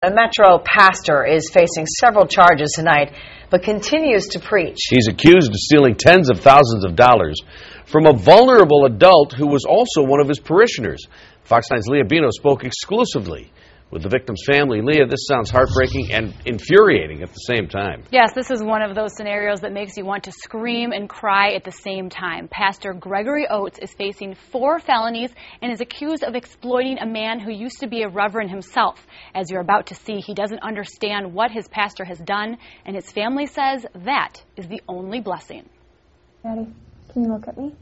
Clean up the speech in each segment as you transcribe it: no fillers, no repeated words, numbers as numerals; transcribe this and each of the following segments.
A Metro pastor is facing several charges tonight, but continues to preach. He's accused of stealing tens of thousands of dollars from a vulnerable adult who was also one of his parishioners. Fox 9's Leah Bino spoke exclusively with the victim's family. Leah, this sounds heartbreaking and infuriating at the same time. Yes, this is one of those scenarios that makes you want to scream and cry at the same time. Pastor Gregory Oates is facing 4 felonies and is accused of exploiting a man who used to be a reverend himself. As you're about to see, he doesn't understand what his pastor has done, and his family says that is the only blessing. Daddy, can you look at me?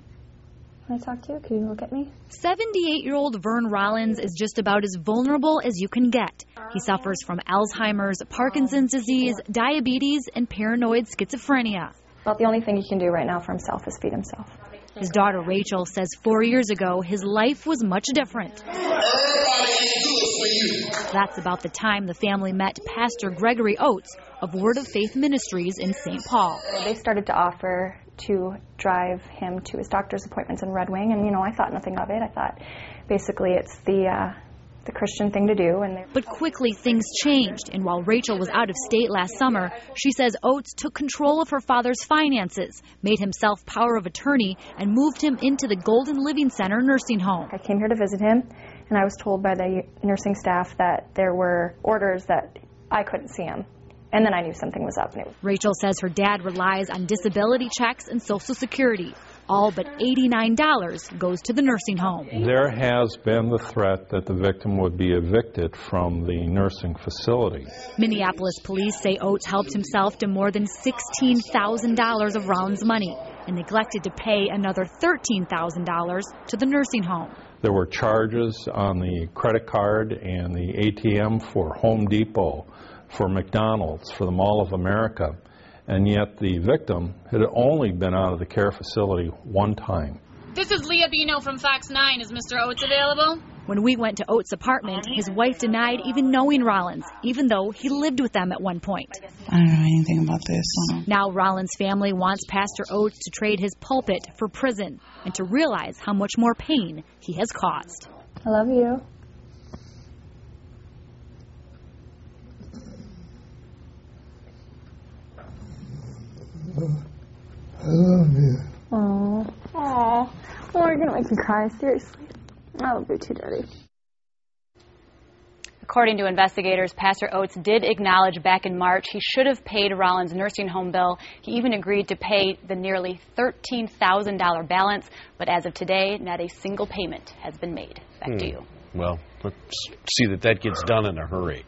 Can I talk to you? Can you look at me? 78-year-old Vern Rollins is just about as vulnerable as you can get. He suffers from Alzheimer's, Parkinson's disease, diabetes, and paranoid schizophrenia. About the only thing he can do right now for himself is feed himself. His daughter Rachel says 4 years ago his life was much different. That's about the time the family met Pastor Gregory Oates of Word of Faith Ministries in St. Paul. They started to offer to drive him to his doctor's appointments in Red Wing, and I thought nothing of it. I thought basically it's the Christian thing to do. But quickly things changed, and while Rachel was out of state last summer, she says Oates took control of her father's finances, made himself power of attorney, and moved him into the Golden Living Center nursing home. I came here to visit him, and I was told by the nursing staff that there were orders that I couldn't see him. And then I knew something was up. Rachel says her dad relies on disability checks and Social Security. All but $89 goes to the nursing home. There has been the threat that the victim would be evicted from the nursing facility. Minneapolis police say Oates helped himself to more than $16,000 of Rollins' money and neglected to pay another $13,000 to the nursing home. There were charges on the credit card and the ATM for Home Depot, for McDonald's, for the Mall of America, and yet the victim had only been out of the care facility one time. This is Leah Bino from Fox 9. Is Mr. Oates available? When we went to Oates' apartment, his wife denied even knowing Rollins, even though he lived with them at one point. I don't know anything about this. Now Rollins' family wants Pastor Oates to trade his pulpit for prison and to realize how much more pain he has caused. I love you. I love you. Oh, you're gonna make me cry. Seriously, I love you too, Daddy. According to investigators, Pastor Oates did acknowledge back in March he should have paid Rollins' nursing home bill. He even agreed to pay the nearly $13,000 balance, but as of today, not a single payment has been made. Back to you. Well, let's see that gets done in a hurry.